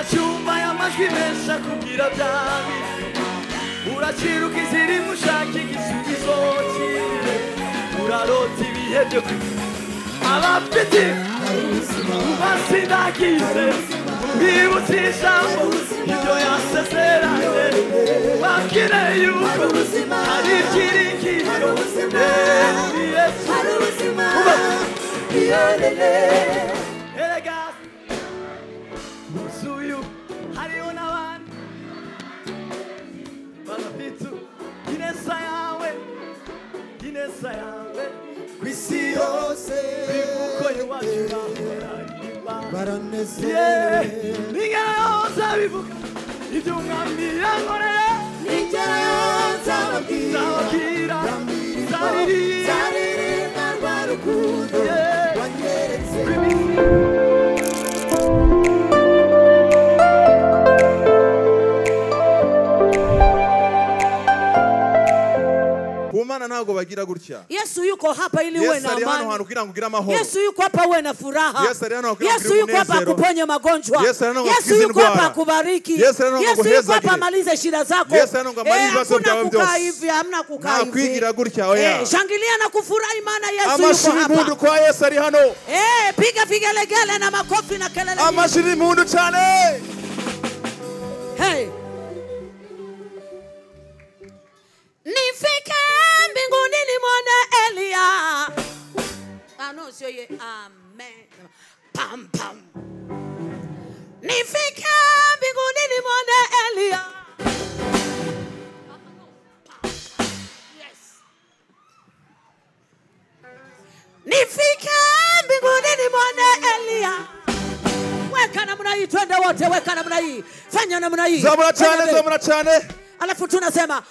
urachumba y'amajwi menshi akubwira byabi uraciruka iziri mushaka igisubizo cyiwe urarota ibihe byo abafite ubasinagize bibutse ijambo ibyo yasezeranye babwire yuko hari ibyiringiro muri Yesu hari ubuzima biyonere erega uyu hariho n'abandi bafite ineza yawe ku isi yose bivuko iwacu baranezerewe n'ingero yose bivuga ibyo umwami yankoreye n'ingero yose ababwira zaririmba rwa rukundo wanyeretse Kumana ntago bagira gutya. Yesu yuko hapa ili uwe na amani. Yesu yuko hapa uwe na furaha. Yesu yuko hapa akuponye magonjwa. Yesu yuko hapa akubariki. Yesu yuko hapa amalize shida zako. Hakuna kukaa hivi, hamna kukaa hivi. Shangilia na kufurahi maana Yesu yuko hapa. Kwa Yesu ari hano. Piga vigelegele na makofi na kelele. Amashiri mundu cyane. Hey. Nifika mbinguni nimwone Elia. No, sio ye. Amen. Pam pam. Nifika mbinguni nimwone Elia. Yes. Nifika mbinguni nimwone Elia. Weka namna hii, twende wote, weka namna hii. Fanya namna hii. Zamura cyane. Alafu tunasema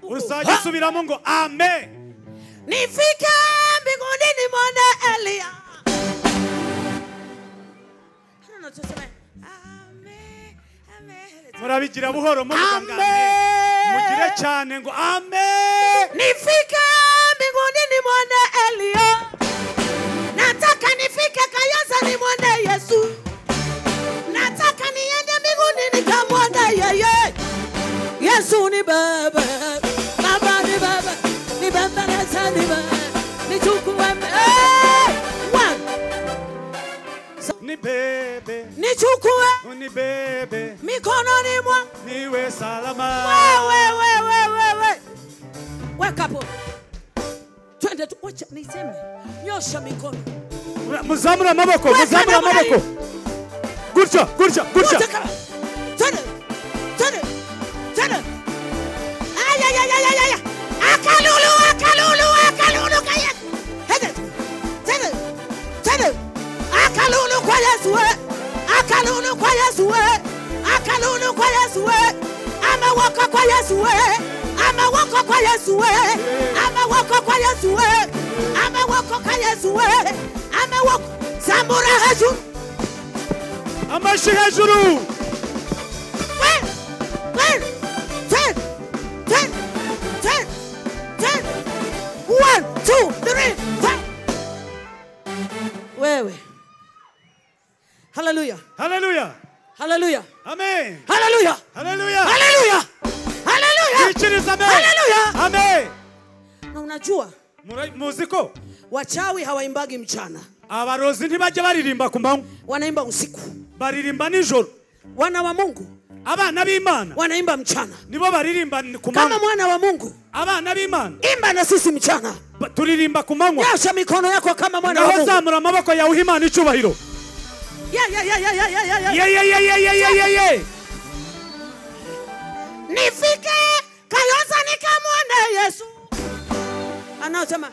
Usaje subira Mungu. Amen. Nifika mbinguni nimwone Elia. Hano tuseme amen. Amen. Murabigira buhoro mugangane. Mugire cyane ngo amen. Nifika mbinguni nimwone Elia. Nataka nifike Kayanza nimwone Yesu. Nataka niende mbinguni nikamwone yeye. Yesu ni baba, baba ni baba, ni baba na saniba, ni chukue ni bebe, ni chukue, ni bebe, mikononi mwa, niwe salama. We. Weka hapo. Twende tu, wacha niseme. Nyosha mikono. Muzamura maboko. Gutya. Twende. Ay. Akalulu kaya. Hede. Twende. Akalulu kwa Yesu. Akalulu kwa Yesu. Amewaka kwa Yesu. Amewaka kwa Yesu. Sambura hejuru. Amashi hejuru. Ten. 1, 2, 3, 4. Wewe. Hallelujah. Amen. Hallelujah. Amen. Na unajua muziko wachawi hawaimbagi mchana. Abarozi ntibajya baririmba ku manywa. Wanaimba usiku. Baririmba nijoro. Wana wa Mungu abana b'Imana wanaimba mchana. Nibo baririmba ku manywa. Kama mwana wa Mungu abana b'Imana imba na sisi mchana. Turirimba ku manywa. Nyosha mikono yako kama mwana wa Mungu. Zamura amaboko yawe Imana icubahiro. Nifike Kayanza nikamwone Yesu. Anasema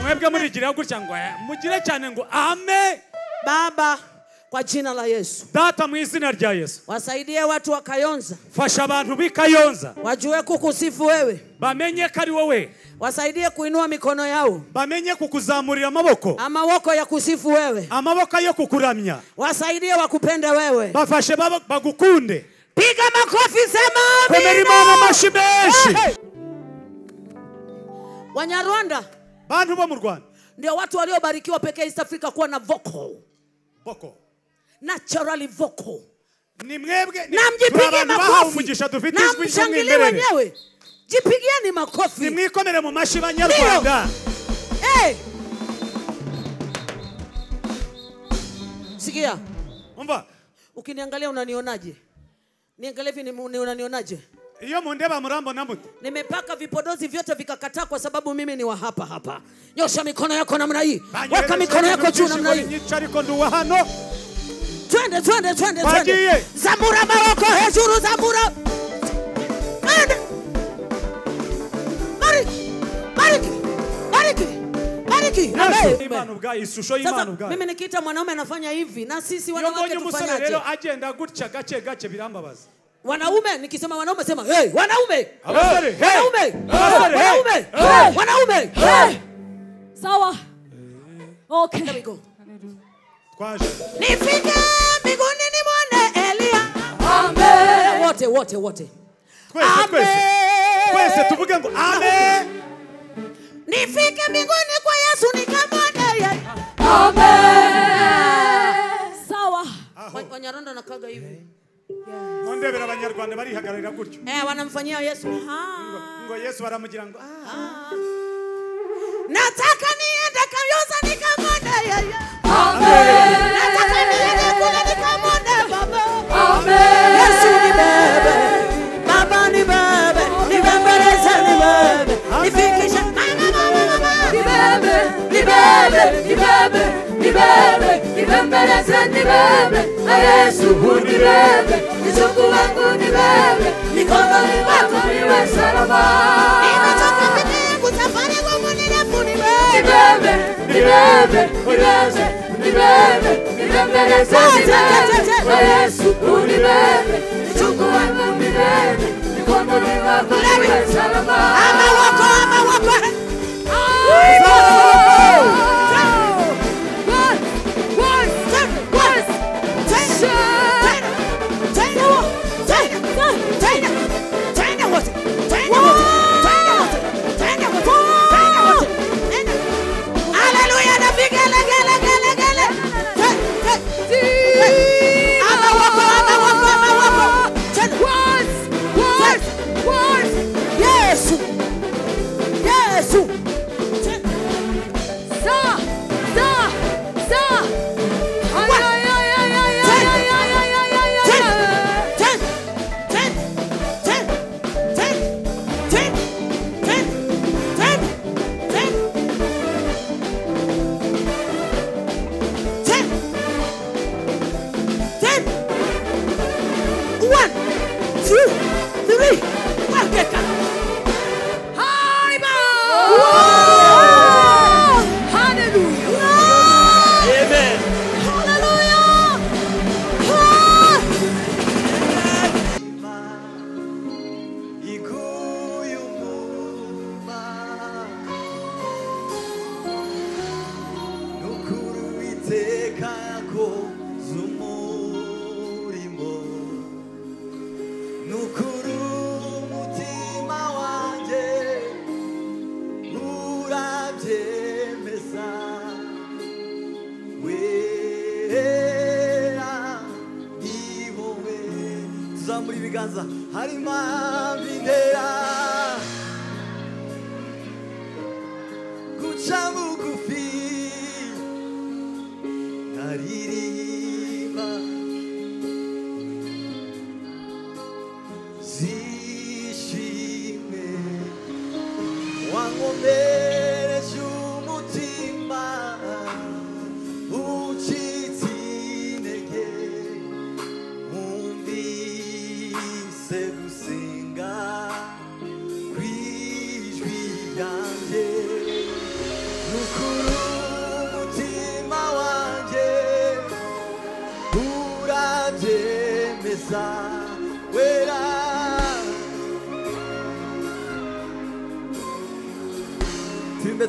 mwebwe murigira gutya ngo mugire cyane ngo amen. Baba, kwa jina la Yesu. Data mu izina rya Yesu. Wasaidie watu wa Kayonza. Fasha abantu b'Ikayonza. Wajue kukusifu wewe. Bamenye kari wowe. Wasaidie kuinua mikono yao. Bamenye kukuzamurira amaboko. Amaboko ya kusifu wewe. Amaboko yo kukuramya. Wasaidie wakupende wewe. Bafashe bagukunde. Piga makofi sema amina. Komera Imana amashi menshi. Wanyarwanda. Bantu bo mu Rwanda. Ndio watu waliobarikiwa pekee East Africa kuwa na vocal. naturally vocal. Namjipigie makofi. Namshangilie wenyewe. Jipigieni makofi. Nimwikomere mu mashi banyarwanda. Sikia. Umva. Ukiniangalia unanionaje? Niangalie hivi unanionaje? Iyo mundeba murambo na muti. Nimepaka vipodozi vyote vikakataa kwa sababu mimi ni wa hapa. Nyosha mikono yako namna hii. Weka mikono yako juu namna hii. Twende. Zambura maroko hejuru zambura. Bariki. Sasa mimi nikiita mwanaume anafanya hivi na sisi wanawake tufanyaje? Leo agenda gutya gace birambabaza. Wanaume nikisema wanaume sema wanaume. Wanaume. Sawa. Okay. There we go. Nifike mbinguni nimwone Elia. Amen. Wote. Kwese tuvuge ngo amen. Nifike mbinguni kwa Yesu nikamwone yeye. Amen. Sawa. Wanyarwanda nakaga hivi. Mondebera abanyarwanda barihagararira gutyo. Wanamfanyia Yesu. Ngo Yesu baramugira ngo nataka niende Kayonza nikamwone yeye. Amen. Nataka niende kule nikamwone Baba. Amen. Yesu ni bebe. Baba ni bebe. Nibembeleze ni bebe. Nifikishe mama. Nibembeleze ni bebe. Yesu ni bebe. Nichungu wangu ni bebe. Mikononi mwako niwe salama. Nimetoka mbingu safari ngumu ni refu ni bebe. Nibembeleze ni bebe. Yesu ni bebe. Nichungu wangu ni bebe. Mikononi mwako niwe salama. Ama wako.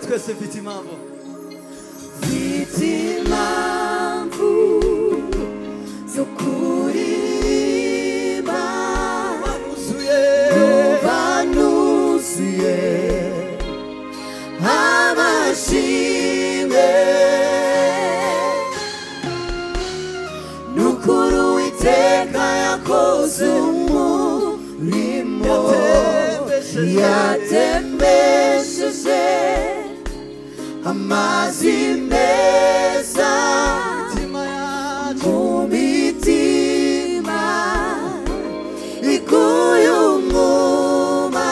Twese mfite impamvu zo kuririmba banuzuye amashimwe umurimo yatembesheje amazi meza mu mitima ikuye umwuma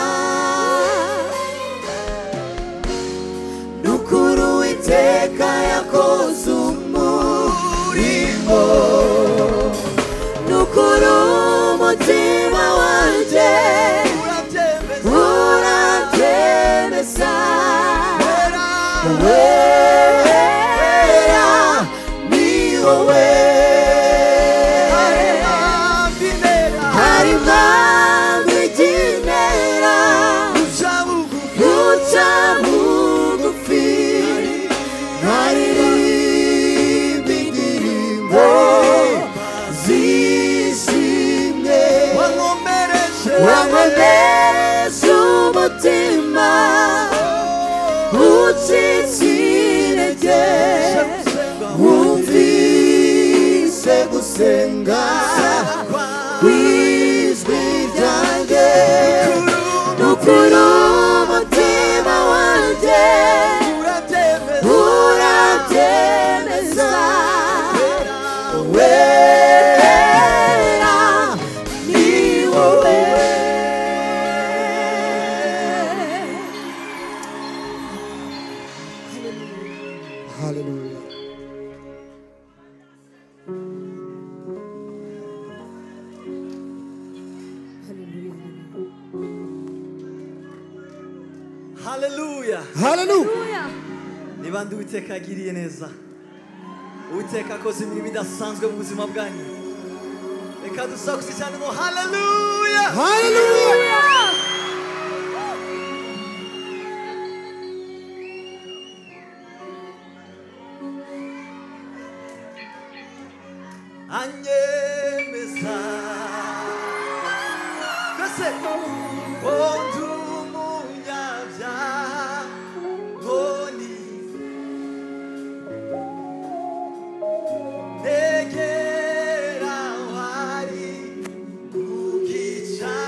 n'ukuri Uwiteka yakoze umurimo n'ukuri umutima wanjye urabyemeza wera ni wowe hari impamvu igenera guca bugufi nkaririmba indirimbo zishimye wankomeje umutima ucitse intege wumvise gusenga kw'ijwi ryanjye n'ukuri umutima wanjye urabyemeza wera ni wowe Hallelujah. Hallelujah. Hallelujah. Niba ndi Uwiteka yagiriye neza, Uwiteka akoze imirimo idasanzwe mu buzima bwanyu, reka dusakuze cyane ngo hallelujah. Hallelujah. anyemeza kase ndi umunyabyaha ngoni negera wari ku gicaniro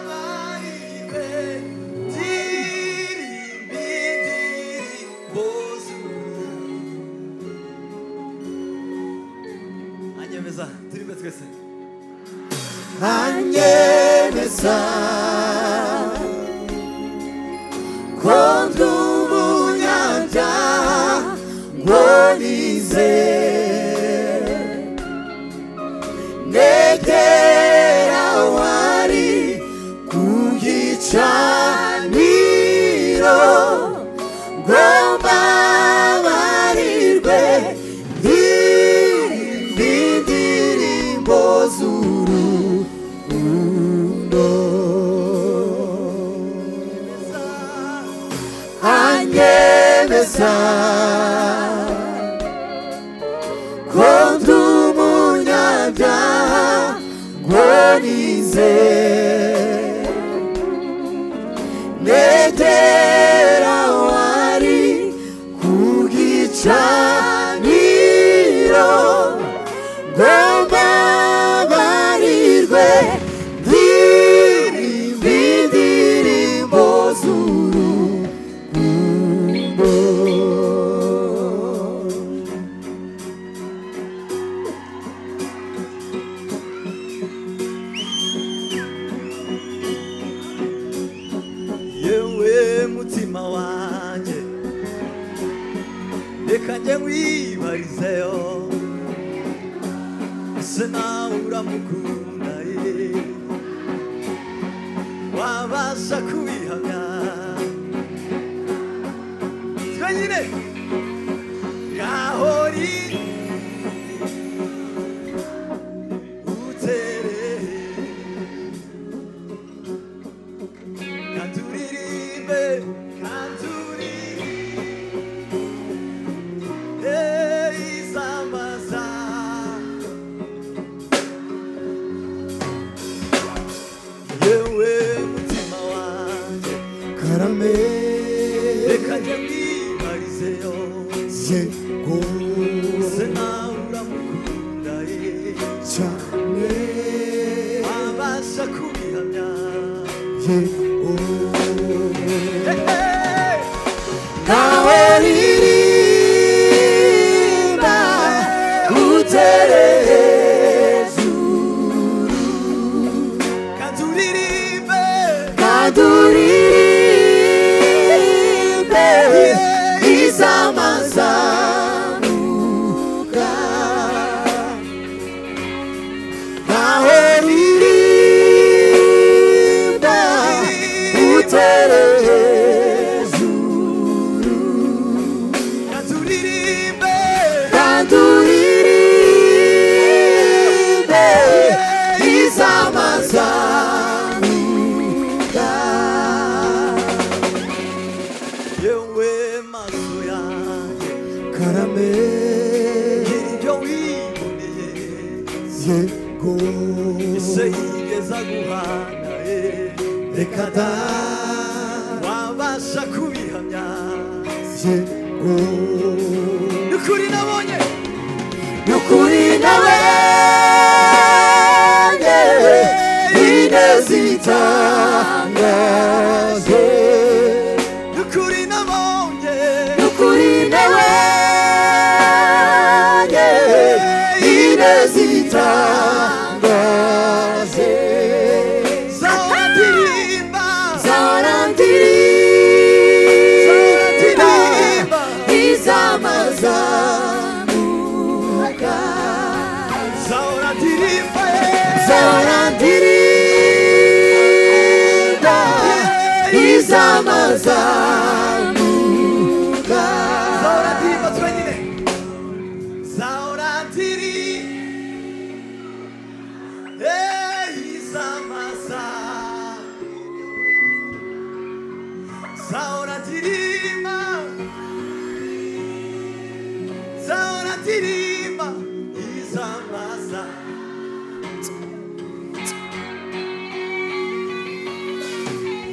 ababarirwe ndirimba indirimbo anyemeza turirimbe twese anyemeza ko ndi umunyabyaha ngo nizere negera wari ku gicaniro ngo mbabarirwe ndirimba indirimbo z'urukundo anyemeza ko ndi umunyabyaha ngo nizere negera wari ku gicaniro ngo mbabarirwe ndirimba indirimbo z'urukundo yewe mutima wanjye reka njye nkwibarizeyo ese nawe uramukunda wabasha kubihamya twenyine gahori utere kanturirimbe kanturirimbe izambaza yewe mutima wanjye karame reka njye mwibarizeyo yego se nawe Ririmba utere hejuru kaduririmbe izamazamuka naho ririmba utere kaduririmbe izamazamuka yewe maso yanjye karame ibyo wiboneye yego ise yigeza guhana reka da wabasha kubihamya yego nukuri nabonye nukuri nabonye ineza itangaje nukuri nabonye ineza itangaje zahora ndirimba izamazamuka zahora ndirimba izamazamuka zahora ndirimba twenyine zahora ndirimba izamazamuka zahora ndirimba izamazamuka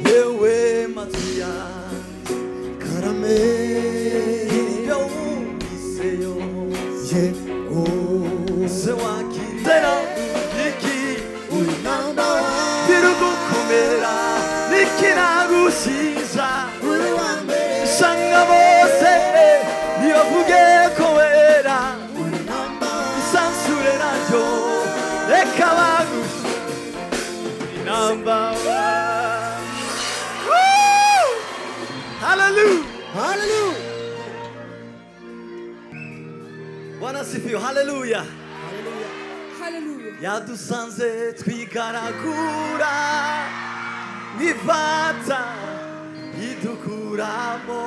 yewe matuya karame ibyo wumviseyo yego se wakitera iki unamba birugukomera nikiragushiza uri wa mbere shanga bose niyovuge ko wera isansure naryo reka bagusha number one. Hallelujah. Hallelujah. Bwana sifiwe. Hallelujah. Hallelujah. Yadusanze twigaragura nifata idukuramo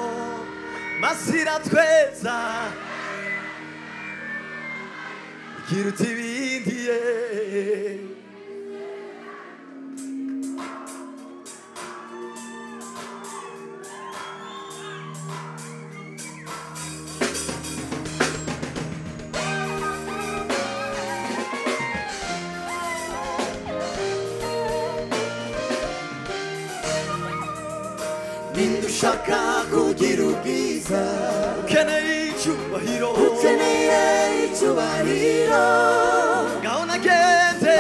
masira tweza ikiruta ibindi Nindushaka kugira ubwiza ukeneye icyubahiro ngaho nagende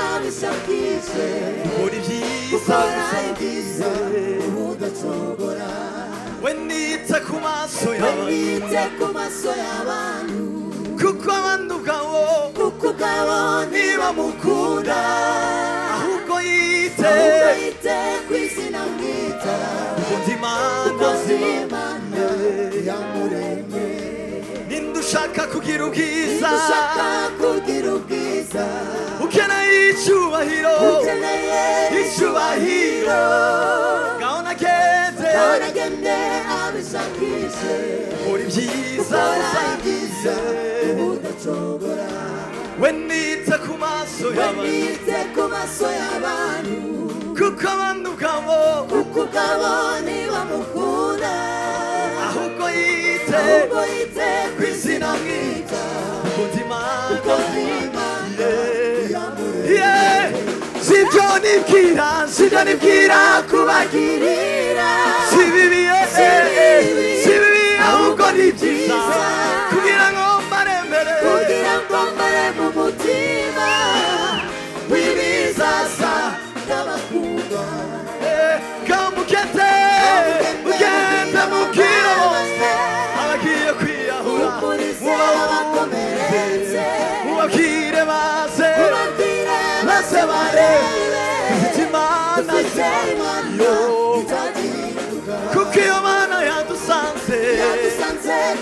abishakishe ukora ibyiza udacogora we nite ku maso y'abantu kuko abantu ubwabo ntibamukunda ahubwo yite ku izina mwita kuko ndi Imana yamuremye nindushaka kugira ubwiza ukeneye icyubahiro ngaho nagende abishakishe ukora ibyiza udacogora we nite ku maso y'abantu kuko abantu ubwabo ntibamukunda ahubwo yite ku izina mwita kuko ndi Imana sibyo nibwira kubagirira si bibi ahubwo ni byiza kugira ngo mbarembere mu mutima w'ibizasa n'abakunda Kamukete mukira bose abagiye kwiyahura mubabwire maze barebe imana yo kuko iyo mana yadusanze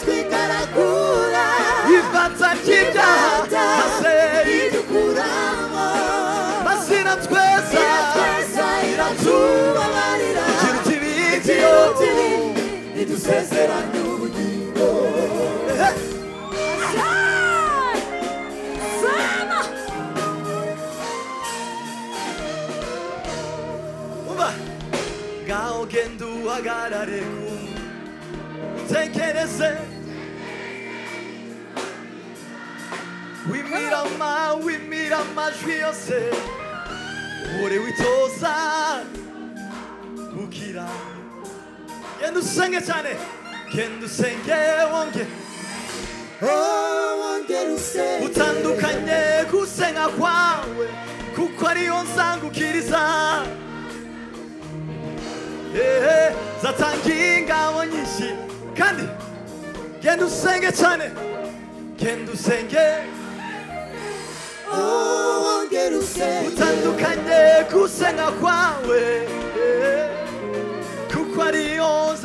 twigaragura ifatsa ry'ibyaha maze idukuramo masina tweza iratubabarira ikiruta ibindi idusezeranya ubugingo ngaho genda uhagarare utekereze wimira amajwi yose uhore witoza kugira genda usenge cyane genda usenge wongere utandukanye gusenga kwawe kuko ariyo nsangukiriza zatangiye ingabo nyinshi kandi genda usenge cyane genda usenge utandukanye gusenga kwawe kuko ariyo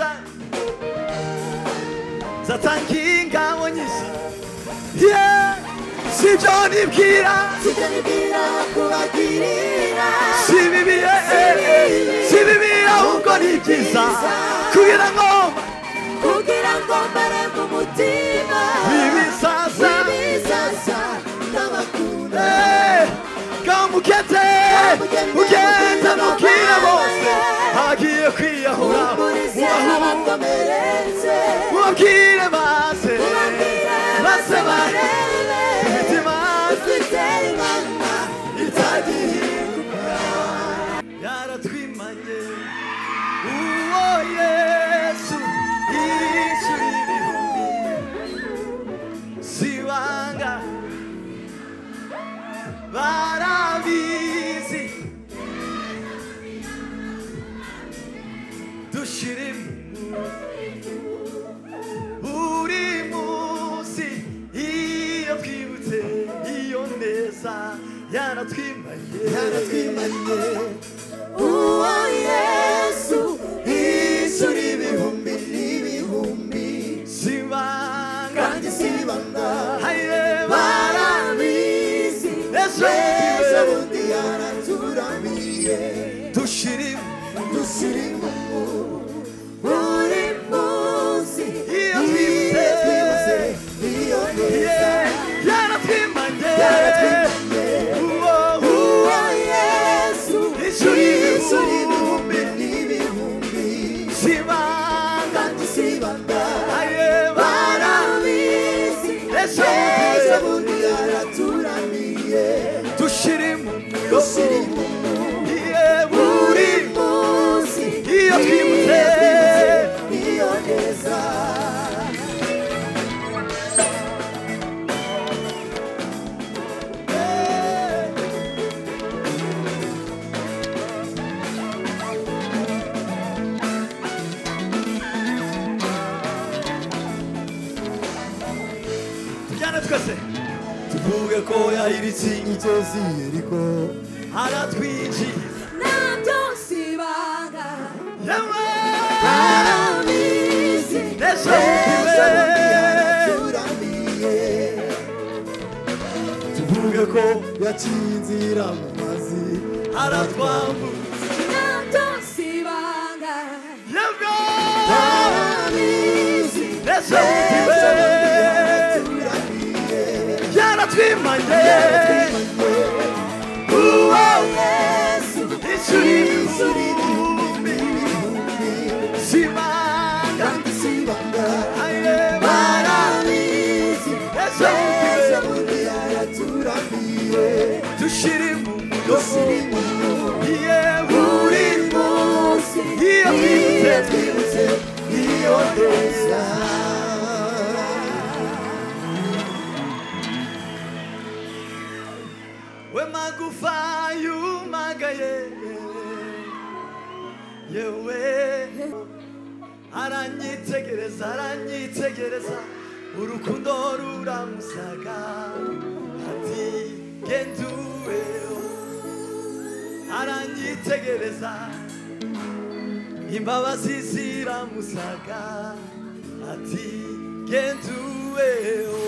zatangiye ingabo nyinshi sibyo nibwira kubagirira si bibi ahubwo ni byiza kugira ngo mbere mu mutima bibisaza n'abakunda kamukete ugenda mubwire bose agiye kwiyahura mubabwire maze barebe imitima imana itagihinduka yaratwimanye uwo Yesu yishyura ibihumbi sibanga barabizi dushirimu buri munsi iyo twibutse iyo neza yaratwimanye uwo Yesu yishyura ibihumbi sibanga kandi sibanga barabizi ejo bundi yaraturamiye dushirimu buri munsi iyo twibutse iyo neza yaratwimanye uwo Yesu yishyura ibihumbi sibanga kandi sibanga barabizi ejo bundi yaraturamiye dushirimu buri munsi iyo twibutse iyo neza tujyane twese tuvuge ko yahiritse imisozi yeriko aratwinjiza nabyo sibanga yewe barabizi ejo yaraturamiye tuvuge ko yaciye inzira mu mazi aratwambutsa nabyo sibanga yewe barabizi ejo yaratwimanye uwo Yesu yishyura ibihumbi sibanga kandi sibanga barabizi ejo bundi yaraturamiye dushirimu buri munsi iyo twibutse iyo neza we magufa yumagaye yewe aranyitegereza aranyitegereza urukundo ruramusaga ati genduweho aranyitegereza imbabazi ziramusaga ati genduweho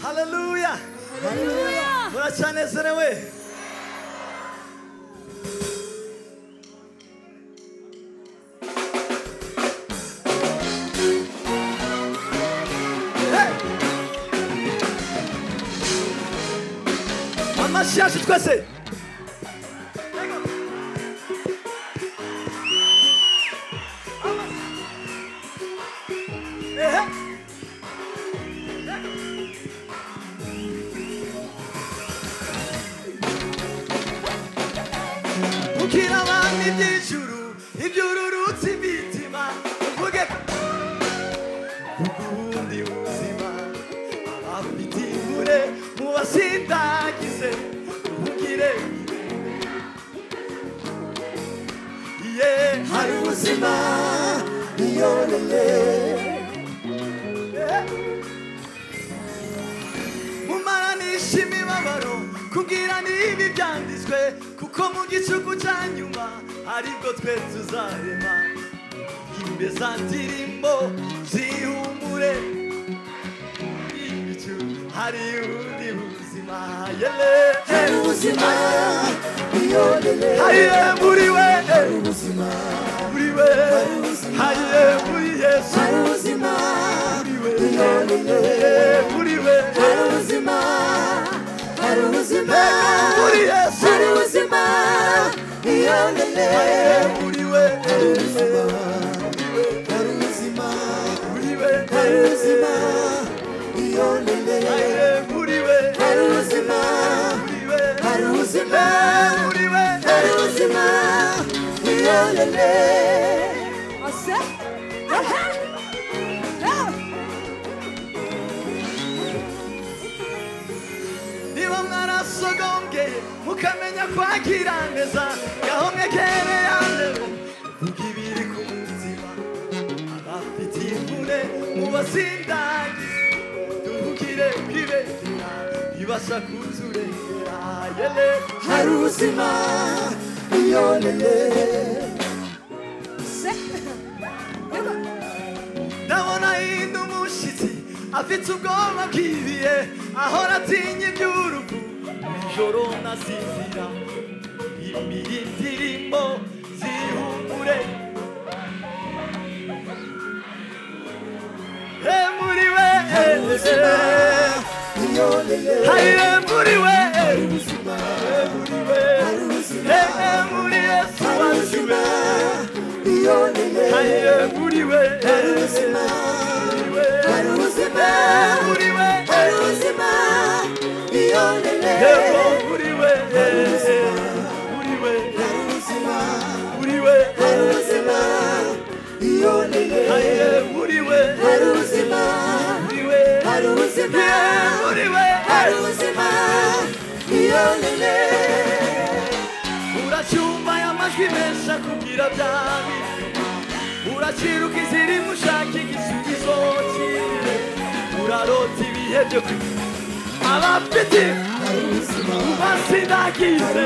haleluya haleluya muracanezerewe amashashi twese ukira abandi iby'ijuru iby'ururutse imitima uvuge ubundi buzima abafite imvure mubasindagize ugire hari ubuzima iyorere mumaranisha imibabaro kubwira nibi byanditswe kuko mu gicuku cya nyuma aribwo twe tuzarema imbeza ndirimbo zihumure ibicu hari ubundi buzima hari ubuzima haye muri we muri we haye muri Yesu hari ubuzima muri we hari ubuzima hari ubuzima muri Yesu hari ubuzima muri we hari ubuzima hari ubuzima muri we hari ubuzima muri we hari ubuzima muri we hari ubuzima muri we hari ubuzima niba mwarasogongeye mukamenya kwakira neza ngaho mwegereyane vuga ibiri ku mutima abafite imvune mubasindagize duhugire kwibegera ibasha kuzurengera hari ubuzima ndabona hinda umushyitsi afite ubwoba bwibiye ahora atinya iby'urupfu ijoro nasinzira indirimbo zihumure muri we haye muri we muri we muri Yesu wacu haye muri we hari ubuzima hari ubuzima muri we hari ubuzima muri we hari ubuzima muri we hari ubuzima haye muri we hari ubuzima muri we hari ubuzima muri we hari ubuzima uracyumva aya majwi menshi akubwira byabi uraciruka iziri mushaka igisubizo cyiwe urarota ibihe byo abafite basindagize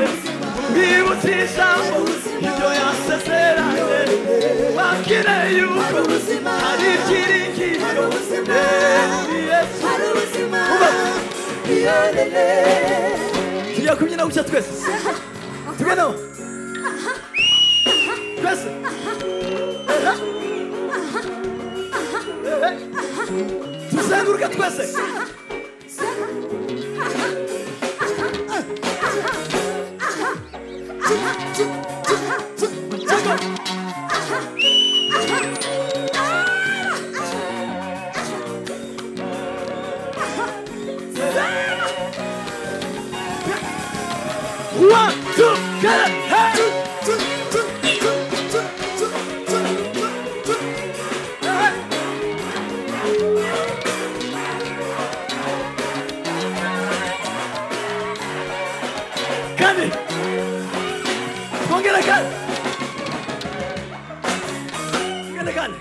bibutse ijambo ibyo yasezeranye babwire yuko hari ibyiringiro muri Yesu tugiye kubyina gutya twese tuganaho twese tuzenguruke twese One, two, get it, hey! kandi twongere kandi twongere kandi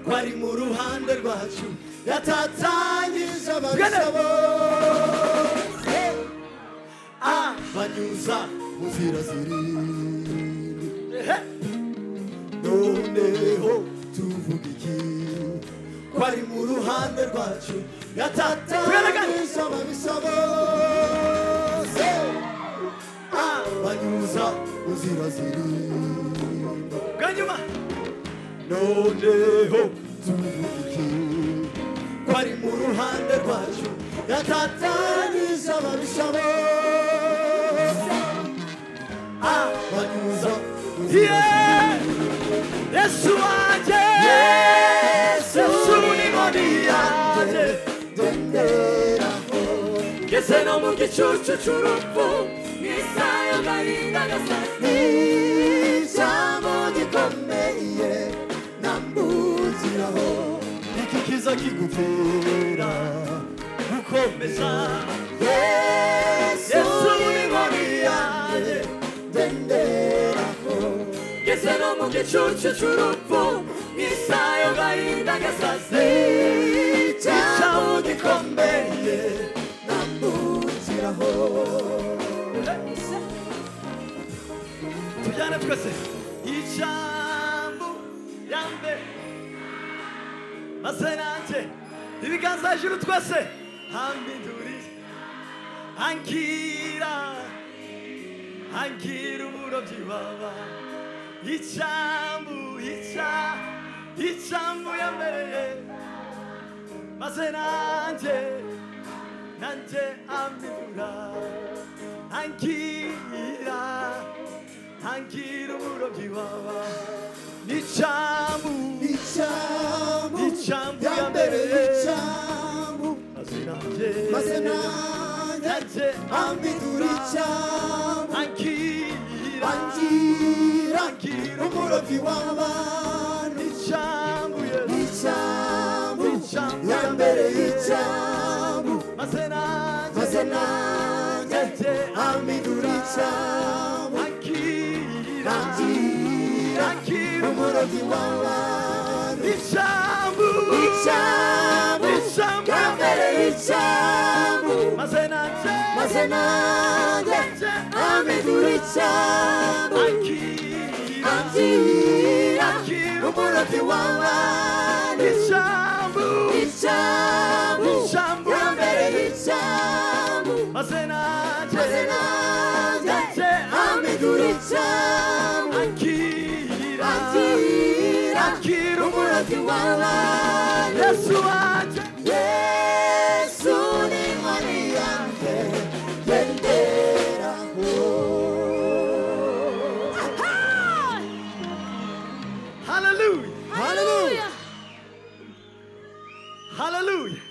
Kwari mu ruhande rwacu yatatanyije abagabo banyuza mu nzira zirindwi noneho tuvuga iki ko ari mu ruhande rwacu yatatanyije ababisha bose banyuza uzira zirimba bwanyuma noneho tuvuga iki ko ari mu ruhande rwacu yatatanyije ababisha bose banyuza uzira Yesu wanje Yesu ni nkoni yanjye ndenderaho ngeze no mu gicucu cy'urupfu n'isayo gahinda gasazi ijambo gikomeye nambukiraho iki kiza kigutera gukomeza Yesu ni nkoni yanjye ndenderaho ngeze no mu gicucu cy'urupfu n'isayo gahinda gasazi ijambo gikomeye nambukiraho tujyane twese ijambo yambe maze nanjye ibiganza hejuru twese hambinduriye angira uburobyi baba ijambo yambereye maze nanjye ambindura angira uburobyi baba ijambo yambereye ijambo maze nanjye ambindura ijambo angira umurobyi w'abantu ijambo yambereye ijambo maze nanjye ambindura ijambo angira umurobyi w'abantu ijambo yambereye ijambo maze nanjye ambindura ijambo angira umurobyi w'abantu ijambo yambereye ijambo maze nanjye ambindura ijambo angira umurobyi w'abantu Yesu ni nkoni yanjye ndenderaho Hallelujah.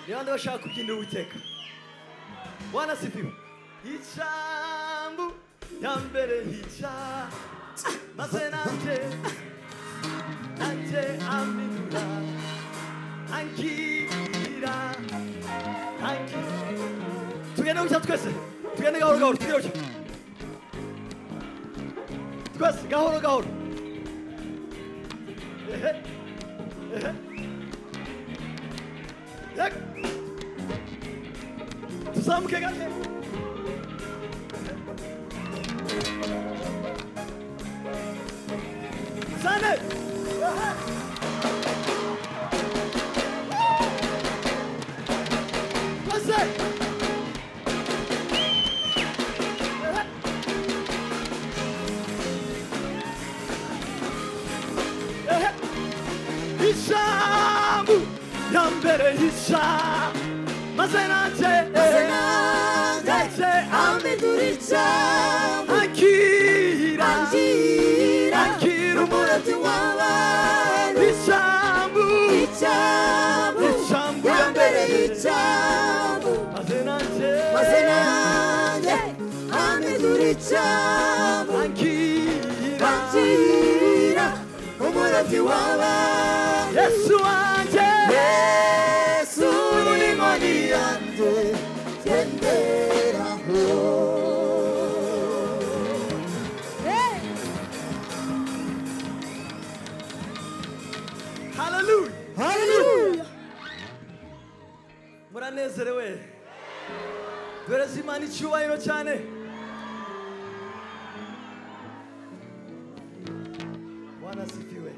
Niba bashaka kubyinira Uwiteka. Bwana sifiwe. Ijambo yambere maze nanjye ambindura angira tugende gutya twese tugende gahoro tugende gutya twese gahoro tuzamuke gake Sane ijambo yambere maze nanjye ambindura ijambo angira umurobyi w'abantu ijambo yambere ijambo maze nanjye ambindura ijambo angira umurobyi w'abantu Yesu wanje Yesu ni nkoni yanjye ndenderaho Hallelujah. Muranezerewe. Duhereze Imana icyubahiro cyane. Bwana asifiwe.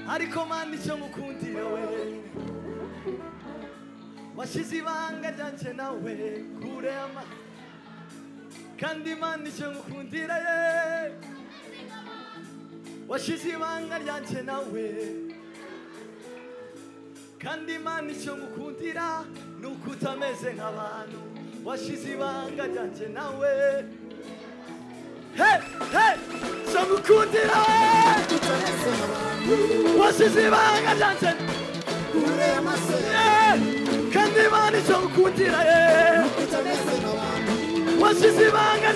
Ariko mani cyo mukundira we washize ibanga ryanje nawe kure ama kandi mani cyo mukundira ye washize ibanga ryanje nawe kandi mani cyo mukundira nuko utameze nk'abantu washize ibanga ryanje nawe hey hey cyo mukundira washize ibanga ryanje kure ama kandi bigukundira ye wasize ibanga